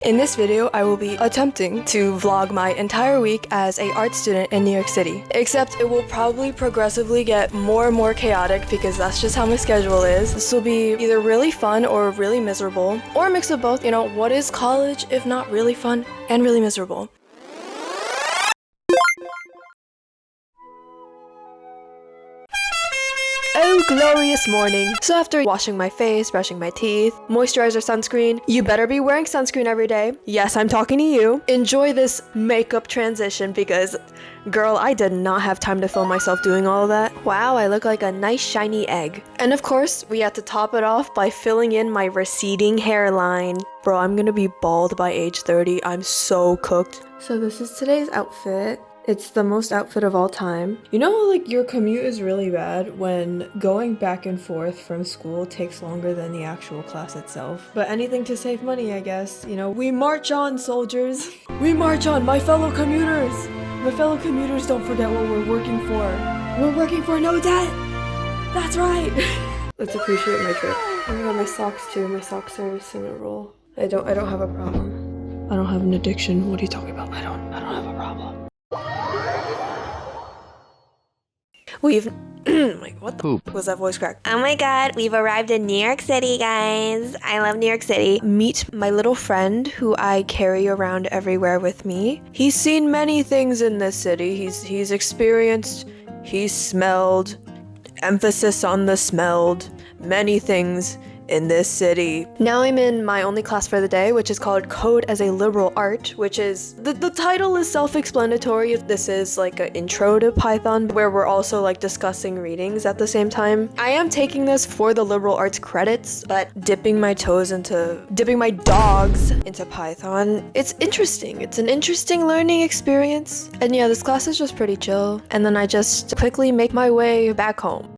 In this video, I will be attempting to vlog my entire week as an art student in New York City. Except it will probably progressively get more and more chaotic because that's just how my schedule is. This will be either really fun or really miserable, or a mix of both. You know, what is college if not really fun and really miserable? Oh, glorious morning. So after washing my face, brushing my teeth, moisturizer, sunscreen, you better be wearing sunscreen every day. Yes, I'm talking to you. Enjoy this makeup transition because, girl, I did not have time to film myself doing all of that. Wow, I look like a nice shiny egg. And of course, we had to top it off by filling in my receding hairline. Bro, I'm gonna be bald by age 30. I'm so cooked. So this is today's outfit. It's the most outfit of all time. You know, like, your commute is really bad when going back and forth from school takes longer than the actual class itself. But anything to save money, I guess. You know, we march on, soldiers. We march on, my fellow commuters. My fellow commuters, don't forget what we're working for. We're working for no debt. That's right. Let's appreciate my trip. I got my socks too. My socks are a cinnamon roll. I don't have a problem. I don't have an addiction. What are you talking about? I don't have a problem. We've like, what the poop was that voice crack? Oh my god, we've arrived in New York City, guys. I love New York City. Meet my little friend who I carry around everywhere with me. He's seen many things in this city. He's experienced, he's smelled, emphasis on the smelled, many things in this city. Now I'm in my only class for the day, which is called Code as a Liberal Art, which is, the title is self-explanatory. This is like an intro to Python, where we're also like discussing readings at the same time. I am taking this for the liberal arts credits, but dipping my dogs into Python, it's interesting. It's an interesting learning experience. And yeah, this class is just pretty chill. And then I just quickly make my way back home.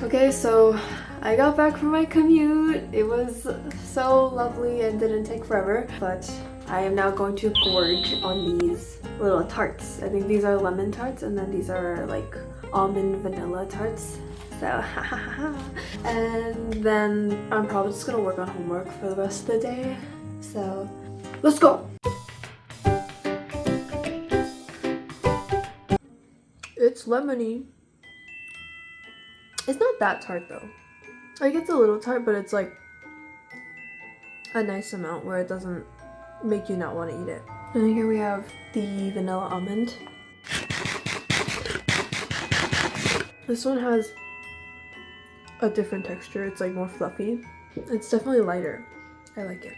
Okay, so I got back from my commute. It was so lovely and didn't take forever, but I am now going to gorge on these little tarts. I think these are lemon tarts, and then these are like almond vanilla tarts. So, and then I'm probably just gonna work on homework for the rest of the day. So, let's go! It's lemony. It's not that tart though. Like, it's a little tart, but it's like a nice amount where it doesn't make you not want to eat it. And then here we have the vanilla almond. This one has a different texture. It's like more fluffy. It's definitely lighter. I like it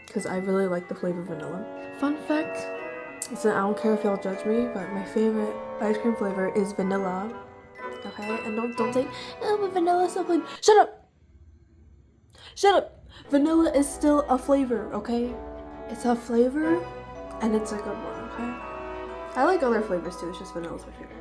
because I really like the flavor of vanilla. Fun fact, so I don't care if y'all judge me, but my favorite ice cream flavor is vanilla. Okay, and don't say, oh, but vanilla is so plain. Shut up! Shut up! Vanilla is still a flavor, okay? It's a flavor, and it's a good one, okay? I like other flavors too, it's just vanilla's my favorite.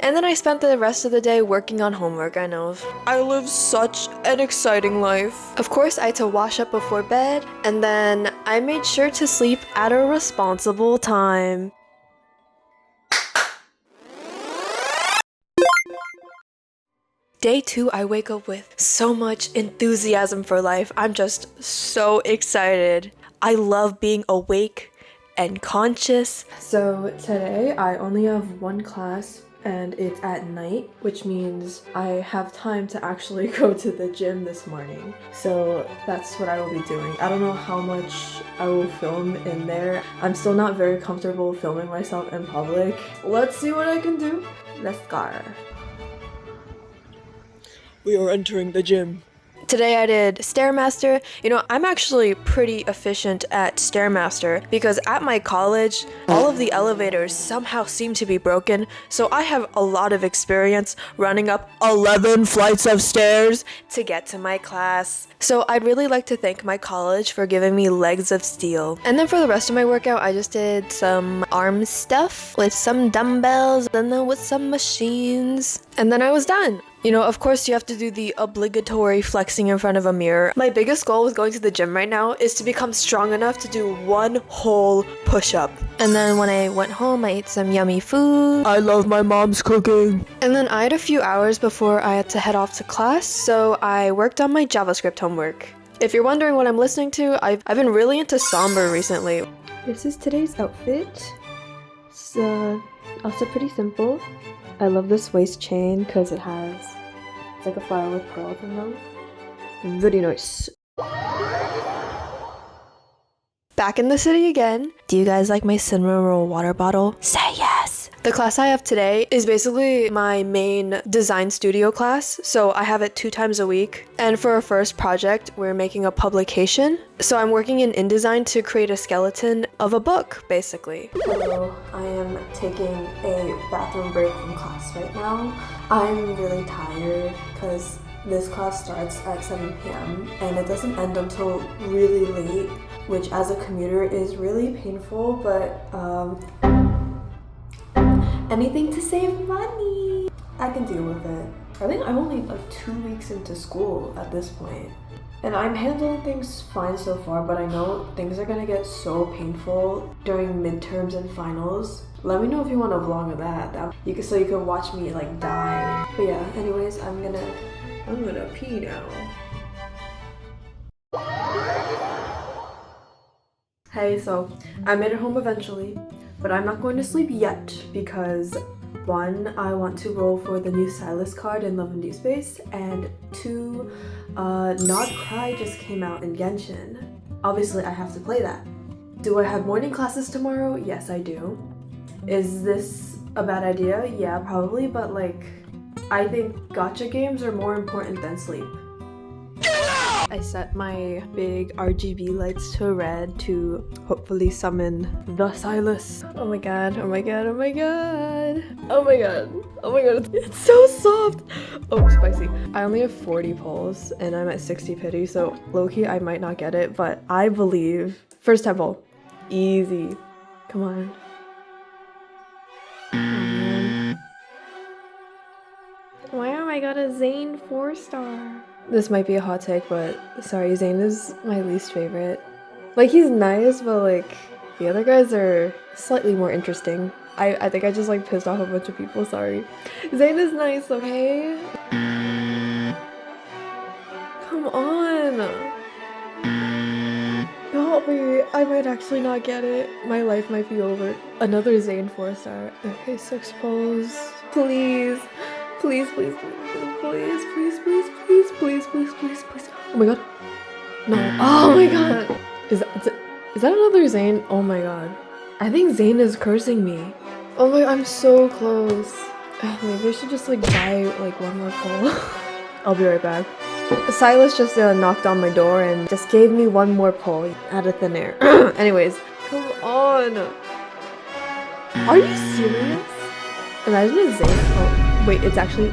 And then I spent the rest of the day working on homework, I know. I live such an exciting life. Of course, I had to wash up before bed, and then I made sure to sleep at a responsible time. Day 2, I wake up with so much enthusiasm for life. I'm just so excited. I love being awake and conscious. So today I only have one class and it's at night, which means I have time to actually go to the gym this morning. So that's what I will be doing. I don't know how much I will film in there. I'm still not very comfortable filming myself in public. Let's see what I can do. Let's go. We are entering the gym. Today I did Stairmaster. You know, I'm actually pretty efficient at Stairmaster because at my college, all of the elevators somehow seem to be broken. So I have a lot of experience running up 11 flights of stairs to get to my class. So I'd really like to thank my college for giving me legs of steel. And then for the rest of my workout, I just did some arm stuff with some dumbbells and then with some machines. And then I was done. You know, of course you have to do the obligatory flexing in front of a mirror. My biggest goal with going to the gym right now is to become strong enough to do one whole push-up. And then when I went home, I ate some yummy food. I love my mom's cooking. And then I had a few hours before I had to head off to class, so I worked on my JavaScript homework. If you're wondering what I'm listening to, I've been really into somber recently. This is today's outfit. It's also pretty simple. I love this waist chain because it's like a flower with pearls in them. Very nice. Back in the city again. Do you guys like my cinnamon roll water bottle? Say yes! The class I have today is basically my main design studio class, so I have it 2 times a week. And for our first project, we're making a publication. So I'm working in InDesign to create a skeleton of a book, basically. Hello, I am taking a bathroom break from class right now. I'm really tired because this class starts at 7 p.m. and it doesn't end until really late, which as a commuter is really painful, but anything to save money. I can deal with it. I think I'm only like 2 weeks into school at this point. And I'm handling things fine so far, but I know things are gonna get so painful during midterms and finals. Let me know if you want a vlog of that. So you can watch me like die. But yeah, anyways, I'm gonna pee now. Hey, so I made it home eventually, but I'm not going to sleep yet because 1, I want to roll for the new stylist card in Love and Deep Space, and 2, Not Cry just came out in Genshin. Obviously, I have to play that. Do I have morning classes tomorrow? Yes, I do. Is this a bad idea? Yeah, probably, but like, I think gacha games are more important than sleep. I set my big RGB lights to red to hopefully summon the Silas. Oh my god, oh my god, oh my god. Oh my god, oh my god, it's so soft. Oh, spicy. I only have 40 pulls and I'm at 60 pity, so low-key I might not get it, but I believe. First temple, easy. Come on. Wow, I got a Zane 4-star. This might be a hot take, but sorry, Zane is my least favorite. Like, he's nice, but like, the other guys are slightly more interesting. I think I just like pissed off a bunch of people, sorry. Zane is nice, okay? Come on! Help me, I might actually not get it. My life might be over. Another Zane 4-star. Okay, 6 pulls. Please. Please, please, please, please, please, please, please, please, please, please, please. Oh my god. No. Oh my god. Is that another Zane? Oh my god. I think Zane is cursing me. Oh my, I'm so close. Maybe I should just like buy like 1 more pull. I'll be right back. Silas just knocked on my door and just gave me 1 more pull out of thin air. Anyways, come on. Are you serious? Imagine a Zane. Oh. Wait, it's actually...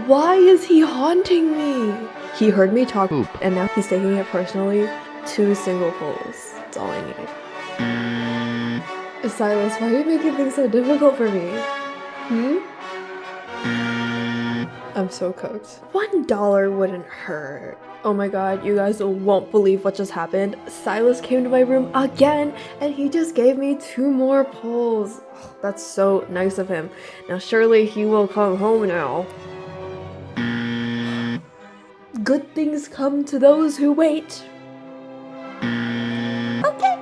Why is he haunting me? He heard me talk and now he's taking it personally. 2 single pulls. That's all I need. Silas, why are you making things so difficult for me? I'm so cooked. $1 wouldn't hurt. Oh my god, you guys won't believe what just happened. Silas came to my room again and he just gave me 2 more pulls. Oh, that's so nice of him. Now surely he will come home now. Good things come to those who wait. Okay,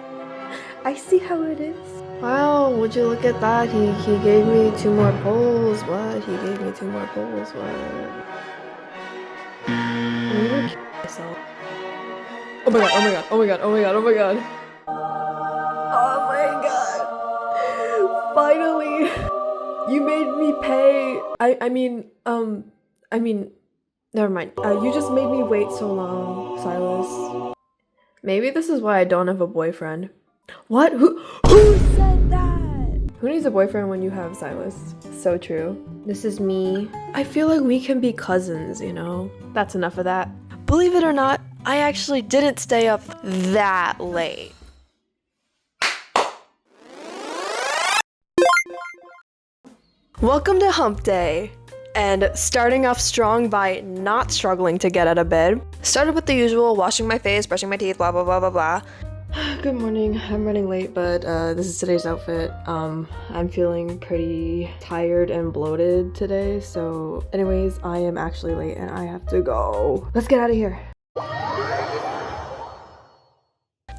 I see how it is. Wow, would you look at that? He gave me 2 more pulls. What? He gave me 2 more pulls. What? I'm gonna kill myself. Oh my god, oh my god, oh my god, oh my god, oh my god. Oh my god. Finally. You made me pay. I mean, never mind. You just made me wait so long, Silas. Maybe this is why I don't have a boyfriend. What? Who said that? Who needs a boyfriend when you have Silas? So true. This is me. I feel like we can be cousins, you know? That's enough of that. Believe it or not, I actually didn't stay up that late. Welcome to Hump Day. And starting off strong by not struggling to get out of bed. Started with the usual, washing my face, brushing my teeth, blah, blah, blah, blah, blah. Good morning. I'm running late, but this is today's outfit. I'm feeling pretty tired and bloated today, so anyways, I am actually late and I have to go. Let's get out of here.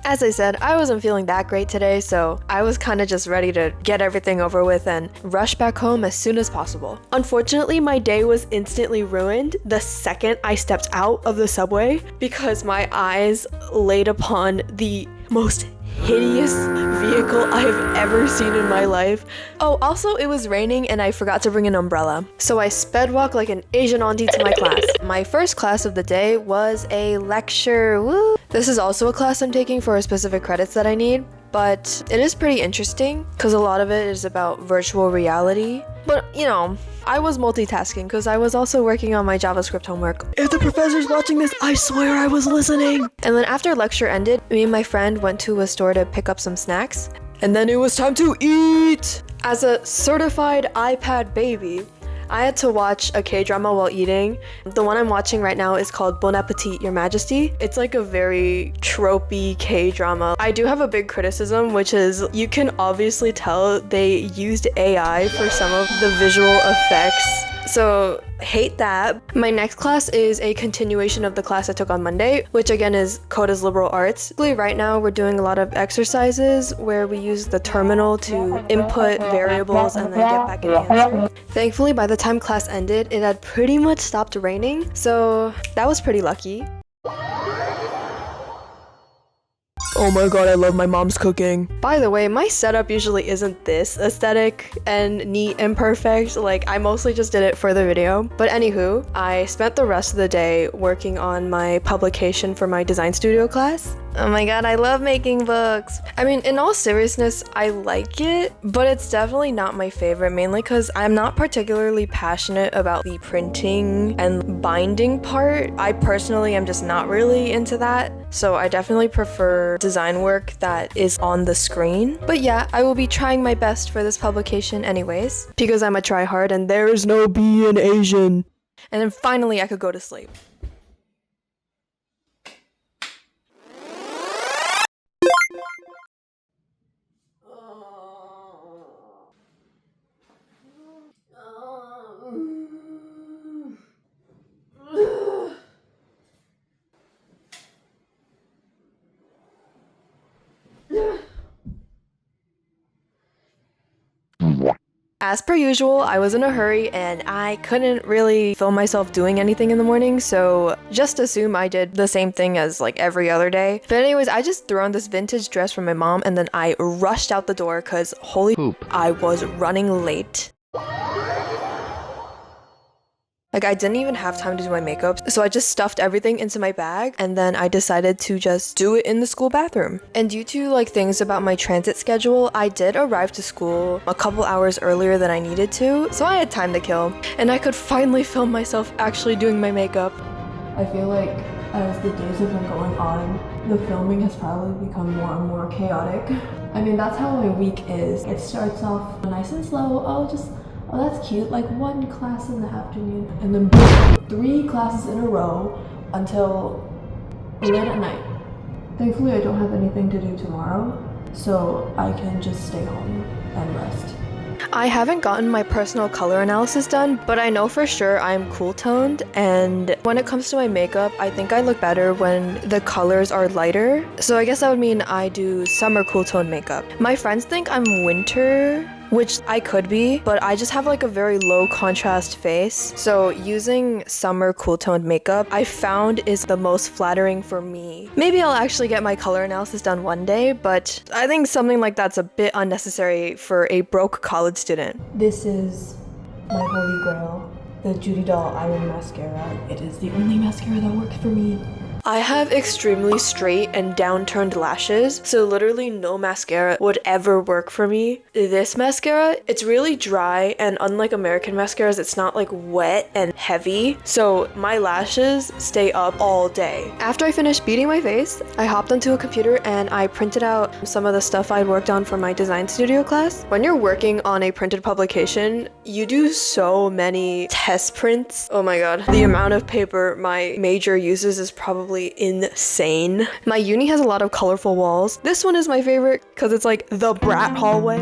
As I said, I wasn't feeling that great today, so I was kind of just ready to get everything over with and rush back home as soon as possible. Unfortunately, my day was instantly ruined the second I stepped out of the subway because my eyes laid upon the most hideous vehicle I have ever seen in my life. Oh, also it was raining and I forgot to bring an umbrella. So I sped walked like an Asian auntie to my class. My first class of the day was a lecture. Woo! This is also a class I'm taking for specific credits that I need, but it is pretty interesting because a lot of it is about virtual reality. But, you know, I was multitasking because I was also working on my JavaScript homework. If the professor's watching this, I swear I was listening. And then after lecture ended, me and my friend went to a store to pick up some snacks. And then it was time to eat! As a certified iPad baby, I had to watch a K-drama while eating. The one I'm watching right now is called Bon Appetit, Your Majesty. It's like a very tropey K-drama. I do have a big criticism, which is you can obviously tell they used AI for some of the visual effects. So hate that. My next class is a continuation of the class I took on Monday, which again is Code as Liberal Arts. Right now we're doing a lot of exercises where we use the terminal to input variables and then get back an answer. Thankfully, by the time class ended, it had pretty much stopped raining, so that was pretty lucky. Oh my god, I love my mom's cooking. By the way, my setup usually isn't this aesthetic and neat and perfect. Like, I mostly just did it for the video. But anywho, I spent the rest of the day working on my publication for my design studio class. Oh my god, I love making books. I mean, in all seriousness, I like it, but it's definitely not my favorite, mainly because I'm not particularly passionate about the printing and binding part. I personally am just not really into that, so I definitely prefer design work that is on the screen. But yeah, I will be trying my best for this publication anyways, because I'm a tryhard and there is no B in Asian. And then finally I could go to sleep. As per usual, I was in a hurry and I couldn't really film myself doing anything in the morning, so just assume I did the same thing as like every other day. But anyways, I just threw on this vintage dress from my mom and then I rushed out the door because holy poop, I was running late. Like, I didn't even have time to do my makeup, so I just stuffed everything into my bag and then I decided to just do it in the school bathroom. And due to like things about my transit schedule, I did arrive to school a couple hours earlier than I needed to, so I had time to kill. And I could finally film myself actually doing my makeup. I feel like as the days have been going on, the filming has probably become more and more chaotic. I mean, that's how my week is. It starts off nice and slow. Oh, that's cute, like one class in the afternoon, and then boom, 3 classes in a row until late at night. Thankfully, I don't have anything to do tomorrow, so I can just stay home and rest. I haven't gotten my personal color analysis done, but I know for sure I'm cool toned, and when it comes to my makeup, I think I look better when the colors are lighter. So I guess that would mean I do summer cool tone makeup. My friends think I'm winter, which I could be, but I just have like a very low contrast face. So using summer cool toned makeup, I found is the most flattering for me. Maybe I'll actually get my color analysis done one day, but I think something like that's a bit unnecessary for a broke college student. This is my holy grail, the Judy Doll Iron Mascara. It is the only mascara that works for me. I have extremely straight and downturned lashes, so literally no mascara would ever work for me. This mascara, it's really dry, and unlike American mascaras, it's not like wet and heavy, so my lashes stay up all day. After I finished beating my face, I hopped onto a computer and I printed out some of the stuff I'd worked on for my design studio class. When you're working on a printed publication, you do so many test prints. Oh my god, the amount of paper my major uses is probably insane. My uni has a lot of colorful walls. This one is my favorite because it's like the brat hallway.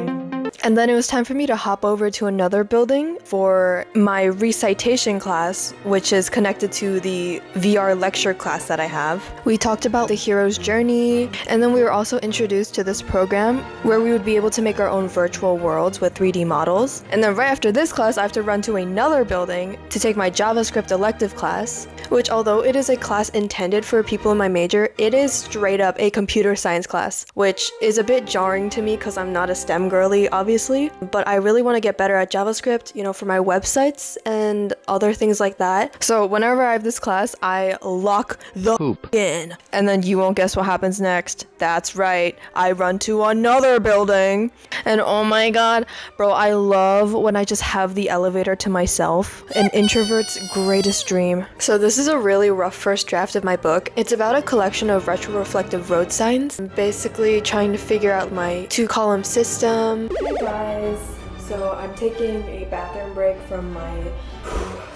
And then it was time for me to hop over to another building for my recitation class, which is connected to the VR lecture class that I have. We talked about the hero's journey, and then we were also introduced to this program where we would be able to make our own virtual worlds with 3D models. And then right after this class, I have to run to another building to take my JavaScript elective class, which although it is a class intended for people in my major, it is straight up a computer science class, which is a bit jarring to me because I'm not a STEM girly, obviously, but I really want to get better at JavaScript, you know, for my websites and other things like that. So whenever I have this class, I lock the poop in. And then you won't guess what happens next. That's right, I run to another building. And oh my god, bro, I love when I just have the elevator to myself. An introvert's greatest dream. So this is a really rough first draft of my book. It's about a collection of retroreflective road signs. I'm basically trying to figure out my 2-column system. Hey guys, so I'm taking a bathroom break from my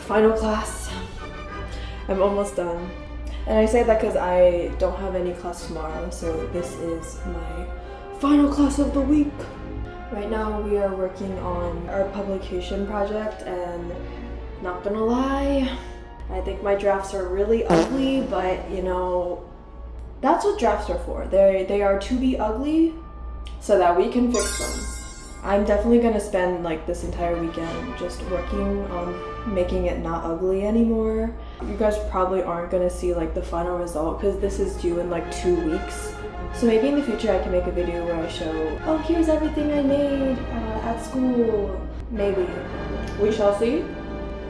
final class. I'm almost done. And I say that because I don't have any class tomorrow, so this is my final class of the week. Right now we are working on our publication project, and not gonna lie, I think my drafts are really ugly, but you know, that's what drafts are for. They are to be ugly so that we can fix them. I'm definitely gonna spend like this entire weekend just working on making it not ugly anymore. You guys probably aren't gonna see like the final result because this is due in like 2 weeks. So maybe in the future I can make a video where I show, oh, here's everything I made at school. Maybe. We shall see.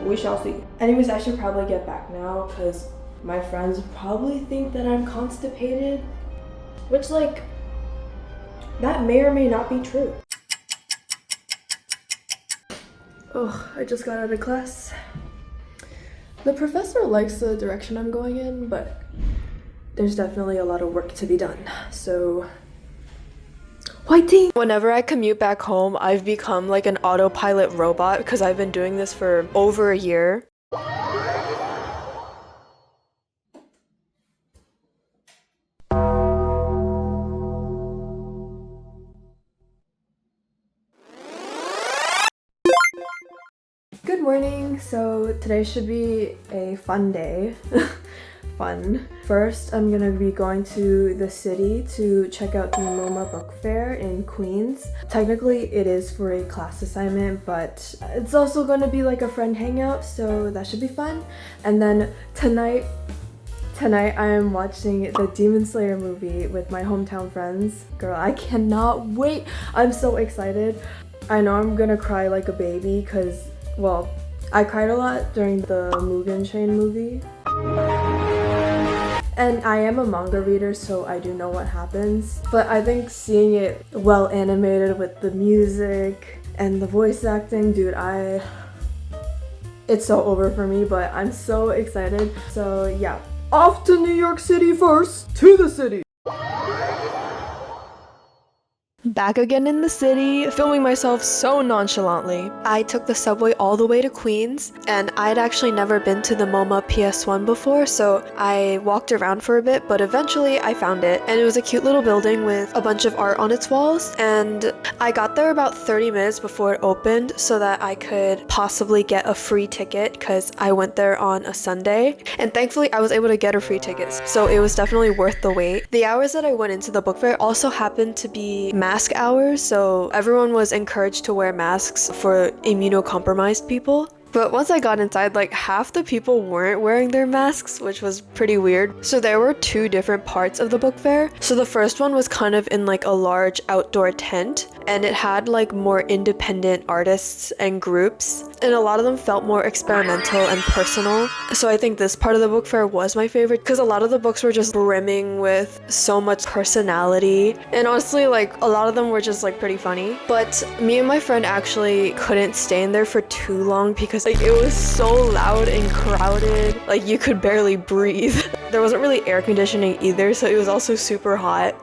We shall see. Anyways, I should probably get back now because my friends probably think that I'm constipated, which like, that may or may not be true. Oh, I just got out of class. The professor likes the direction I'm going in, but there's definitely a lot of work to be done. So, whitey! Whenever I commute back home, I've become like an autopilot robot because I've been doing this for over a year. Good morning. So today should be a fun day. Fun. First, I'm gonna be going to the city to check out the MoMA book fair in Queens. Technically, it is for a class assignment, but it's also gonna be like a friend hangout, so that should be fun. And then tonight I am watching the Demon Slayer movie with my hometown friends. Girl, I cannot wait. I'm so excited. I know I'm gonna cry like a baby because, well, I cried a lot during the Mugen Train movie. And I am a manga reader, so I do know what happens. But I think seeing it well animated with the music and the voice acting, dude, it's so over for me, but I'm so excited. So yeah, off to New York City first, to the city. Back again in the city, filming myself so nonchalantly. I took the subway all the way to Queens, and I'd actually never been to the MoMA PS1 before, so I walked around for a bit, but eventually I found it, and it was a cute little building with a bunch of art on its walls, and I got there about 30 minutes before it opened so that I could possibly get a free ticket because I went there on a Sunday, and thankfully I was able to get a free ticket, so it was definitely worth the wait. The hours that I went into the book fair also happened to be mask hours, so everyone was encouraged to wear masks for immunocompromised people. But once I got inside, like half the people weren't wearing their masks, which was pretty weird. So there were 2 different parts of the book fair. So the first one was kind of in like a large outdoor tent, and it had like more independent artists and groups, and a lot of them felt more experimental and personal. So I think this part of the book fair was my favorite because a lot of the books were just brimming with so much personality, and honestly like a lot of them were just like pretty funny. But me and my friend actually couldn't stay in there for too long because like it was so loud and crowded, like you could barely breathe. There wasn't really air conditioning either, so it was also super hot.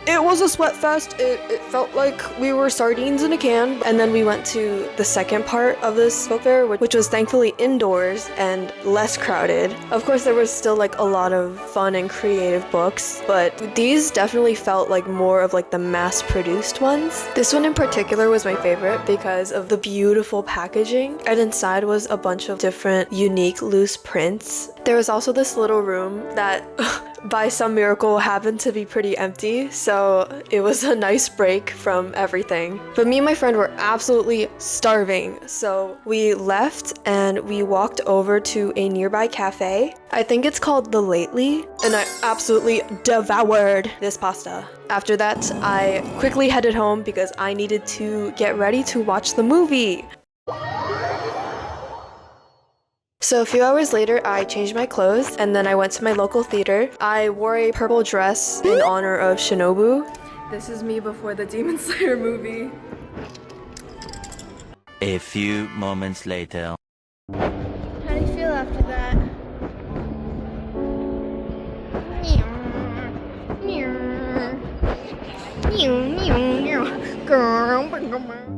It was a sweat fest. It felt like we were sardines in a can. And then we went to the second part of this book fair, which was thankfully indoors and less crowded. Of course, there was still like a lot of fun and creative books, but these definitely felt like more of like the mass-produced ones. This one in particular was my favorite because of the beautiful packaging. And inside was a bunch of different unique loose prints. There was also this little room that by some miracle happened to be pretty empty, so it was a nice break from everything. But me and my friend were absolutely starving, so we left and we walked over to a nearby cafe. I think it's called The Lately, and I absolutely devoured this pasta. After that, I quickly headed home because I needed to get ready to watch the movie. So a few hours later, I changed my clothes and then I went to my local theater. I wore a purple dress in honor of Shinobu. This is me before the Demon Slayer movie. A few moments later. How do you feel after that? Girl.